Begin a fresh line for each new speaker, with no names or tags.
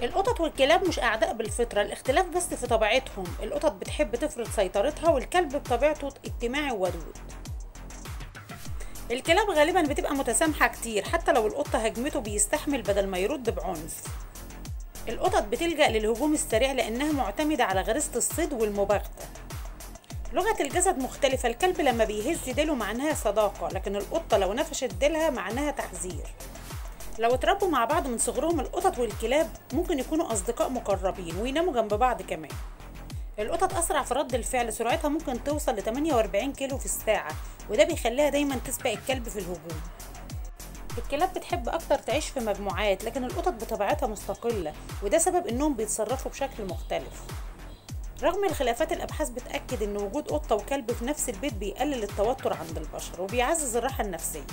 القطط والكلاب مش أعداء بالفطرة، الاختلاف بس في طبيعتهم. القطط بتحب تفرض سيطرتها، والكلب بطبيعته اجتماعي وودود. الكلاب غالبا بتبقى متسامحة كتير، حتى لو القطة هجمته بيستحمل بدل ما يرد بعنف. القطط بتلجأ للهجوم السريع لأنها معتمدة على غريزة الصيد والمباغتة. لغة الجسد مختلفة، الكلب لما بيهز ديله معناها صداقة، لكن القطة لو نفشت ديلها معناها تحذير. لو اتربوا مع بعض من صغرهم، القطط والكلاب ممكن يكونوا أصدقاء مقربين ويناموا جنب بعض كمان. القطط أسرع في رد الفعل، سرعتها ممكن توصل ل 48 كيلو في الساعة، وده بيخليها دايما تسبق الكلب في الهجوم. الكلاب بتحب أكتر تعيش في مجموعات، لكن القطط بطبيعتها مستقلة، وده سبب إنهم بيتصرفوا بشكل مختلف. رغم الخلافات، الأبحاث بتأكد إن وجود قطة وكلب في نفس البيت بيقلل التوتر عند البشر وبيعزز الراحة النفسية.